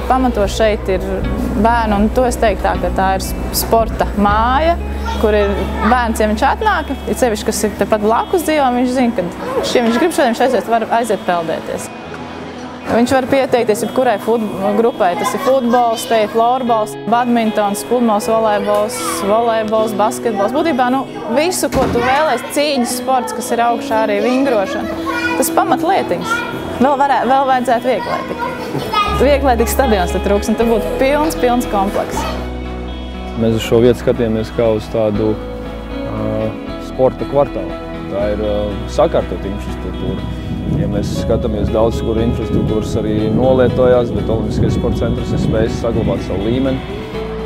pamato šeit ir bērni, un to es teiktu tā, ka tā ir sporta māja, kur ir bērns, ja viņš atnāk, ir sevišķi, kas ir tepat blakus dzīvo, viņš zina, ka ja viņš grib šodien, viņš var aiziet peldēties. Viņš var pieteikties jebkurai grupai. Tas ir futbols, te ir florbols, badmintons, pludmales volejbols, basketbols. Būtībā visu, ko tu vēlēsi, cīņas sports, kas ir augšā arī vingrošana. Tas pamatlietiņas. Vēl vajadzētu vieglētiku. Vieglētiks stadions te trūks, un te būtu pilns komplekss. Mēs uz šo vietu skatījāmies kā uz tādu sporta kvartālu. Tā ir sakārtot infrastruktūra. Ja mēs skatāmies daudz, kur infrastruktūras arī nolietojās, bet Olimpiskais sporta centrs ir spējis saglabāt savu līmeni.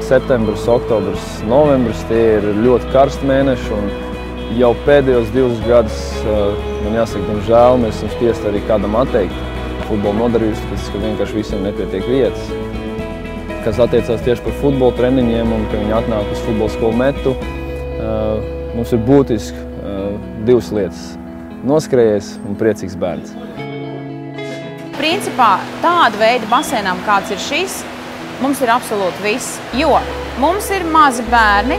Septembris, oktobris, novembris tie ir ļoti karsti mēneši, un jau pēdējos 2 gadus, man jāsaka, diemžēl, mēs esam spiesti arī kādam atteikt futbolu nodarījus, ka vienkārši visiem nepietiek vietas. Kas attiecās tieši par futbola treniņiem un ka viņi atnāk uz futbola skolu metu, mums ir būtiski 2 lietas. Noskrējies un priecīgs bērns. Principā tāda veida basēnām, kāds ir šis, mums ir absolūti viss. Jo mums ir mazi bērni,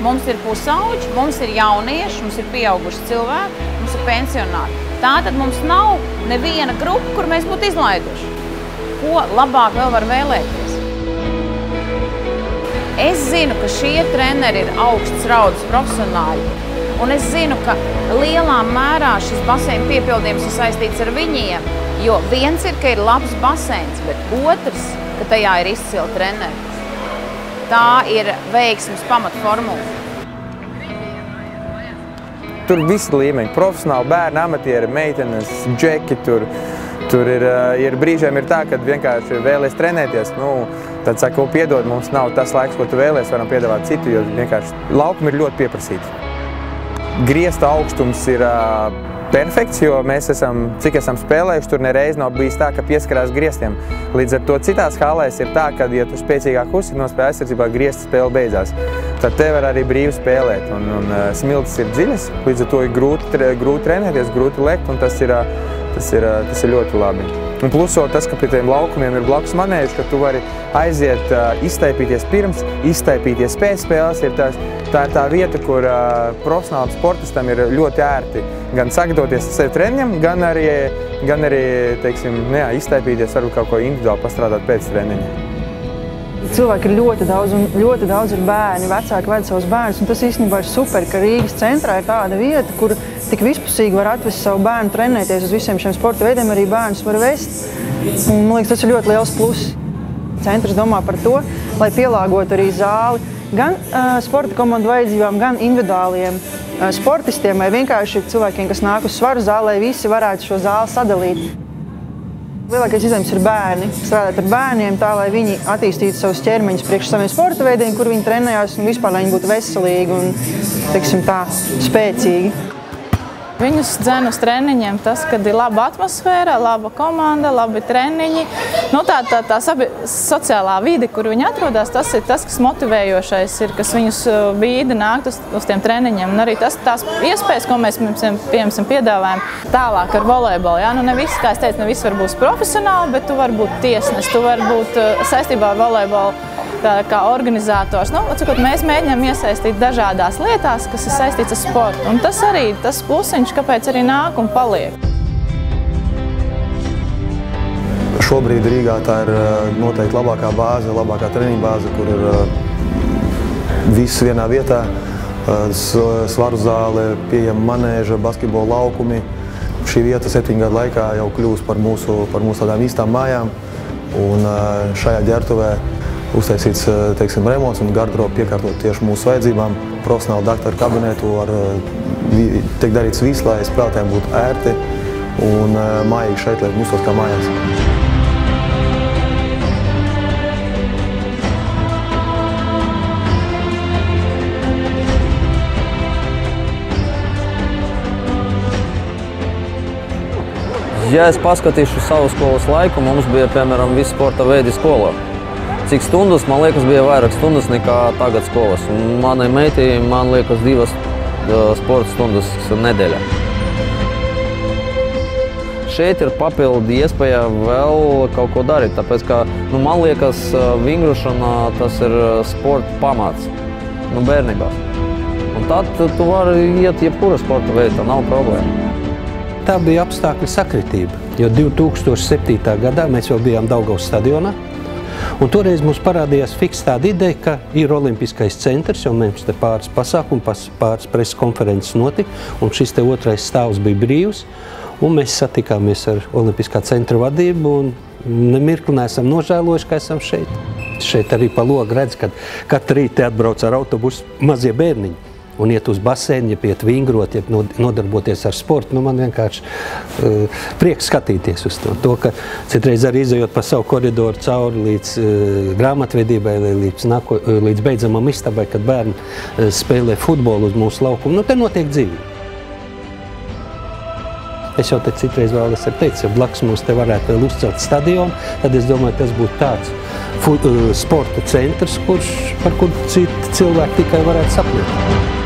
mums ir pusauģi, mums ir jaunieši, mums ir pieauguši cilvēki, mums ir pensionāri. Tātad mums nav neviena grupa, kur mēs būtu izlaiduši. Ko labāk vēl var vēlēties? Es zinu, ka šie treneri ir augsts raudas profesionāļi. Un es zinu, ka lielā mērā šis baseina piepildījums ir saistīts ar viņiem, jo viens ir, ka ir labs baseins, bet otrs, ka tajā ir izcili treneri. Tā ir veiksmes pamatformula. Tur visi līmeņi, profesionāli, bērni, amatieri, meitenes, džeki, tur ir brīžiem ir tā, kad vienkārši vēlies trenēties, tad saka, piedod, mums nav tas laiks, ko tu vēlies, varam piedāvāt citu, jo vienkārši laukumi ir ļoti pieprasīti. Griesta augstums ir perfekts, jo mēs cik esam spēlējuši, tur nereiz nav bijis tā, ka pieskarās griestiem. Līdz ar to citās hālēs ir tā, ka, ja tu spēcīgāk uzsik no spēles aizsardzībā, griesta spēle beidzās. Tad te var arī brīvi spēlēt, un smiltis ir dziļas, līdz ar to ir grūti trenēties, grūti lekt, un tas ir ļoti labi. Un plus vēl tas, ka pie tiem laukumiem ir blakus manēži, ka tu vari aiziet, iztaipīties pirms, iztaipīties pēc spēles. Tā ir tā vieta, kur profesionālam sportistam ir ļoti ērti gan sagatavoties sevi treniņam, gan arī teiksim, iztaipīties, varbūt kaut ko individuāli pastrādāt pēc treniņa. Cilvēki ir ļoti daudz ir bērni, vecāki ved savus bērnus, un tas īstenībā ir super, ka Rīgas centrā ir tāda vieta, kur tik vispusīgi var atvest savu bērnu trenēties uz visiem šiem sporta veidiem, arī bērnus var vest. Un, man liekas, tas ir ļoti liels pluss. Centrs domā par to, lai pielāgotu arī zāli gan sporta komandu vajadzībām, gan individuāliem sportistiem vai vienkārši cilvēkiem, kas nāk uz svaru zāli, lai visi varētu šo zāli sadalīt. Lielākais izdevums ir bērni, strādāt ar bērniem tā, lai viņi attīstītu savus ķermeņus priekš saviem sporta veidiem, kur viņi trenējās un vispār, lai viņi būtu veselīgi un, teiksim tā, spēcīgi. Viņus dzen uz treniņiem tas, kad ir laba atmosfēra, laba komanda, labi treniņi. Tā sociālā vide, kur viņi atrodas, tas ir tas, kas motivējošais ir, kas viņus bīda nākt uz tiem treniņiem. Un arī tās iespējas, ko mēs piedāvājam tālāk ar volejbolu. Ja? Ne visi, kā es teicu, ne visi var būt profesionāli, bet tu vari būt tiesnes, tu vari būt saistībā ar volejbolu kā organizators. Mēs mēģinām iesaistīt dažādās lietās, kas ir saistīts ar sportu. Un tas arī tas plusiņš, kāpēc arī nāk un paliek. Šobrīd Rīgā tā ir noteikti labākā bāze, labākā treniņa bāze, kur ir viss vienā vietā. Svaru zāle, pieejama manēža, basketbola laukumi. Šī vieta 7 gadu laikā jau kļūst par mūsu tādām īstām mājām. Un šajā ģērbtuvē uztaisīts, teiksim, remonts un garderoba piekārtot tieši mūsu vajadzībām. Profesionāli daktaru kabinetu tiek darīts viss, lai spēlētājiem būtu ērti un mājīgi šeit, lai justos kā mājās. Ja es paskatīšu savu skolas laiku, mums bija, piemēram, visi sporta veidi skolā. Cik stundas, man liekas, bija vairāk stundas nekā tagad skolas. Un manai meitei, man liekas, 2 sporta stundas nedēļā. šeit ir papildu iespēja vēl kaut ko darīt, tāpēc, ka, man liekas, vingrušana tas ir sporta pamats, bērnībā. Un tad tu vari iet jebkura sporta veidā, nav problēma. Tā bija apstākļu sakritība, jo 2007. gadā mēs vēl bijām Daugavas stadionā. Un toreiz mums parādījās fiks tāda ideja, ka ir olimpiskais centrs, jo mums te pāris pasākumu, pāris preses konferences notika, un šis te otrais stāvs bija brīvs, un mēs satikāmies ar olimpiskā centra vadību, un nemirkli neesam nožēlojuši, ka esam šeit. Šeit arī pa logu redz, kad katru rīti atbrauc ar autobusu mazie bērniņi. Un iet uz basēnu, ja iet vingrot, ja nodarboties ar sportu, man vienkārši prieks skatīties uz to. To, ka citreiz arī izejot pa savu koridoru cauri līdz grāmatvedībai, līdz beidzamam istabai, kad bērni spēlē futbolu uz mūsu laukumu, te notiek dzīvība. Es jau te citreiz vēl esmu teicis, ja blakus mums te varētu vēl uzcelt stadionu, tad es domāju, tas būtu tāds sporta centrs, par kuru citi cilvēki tikai varētu sapņot.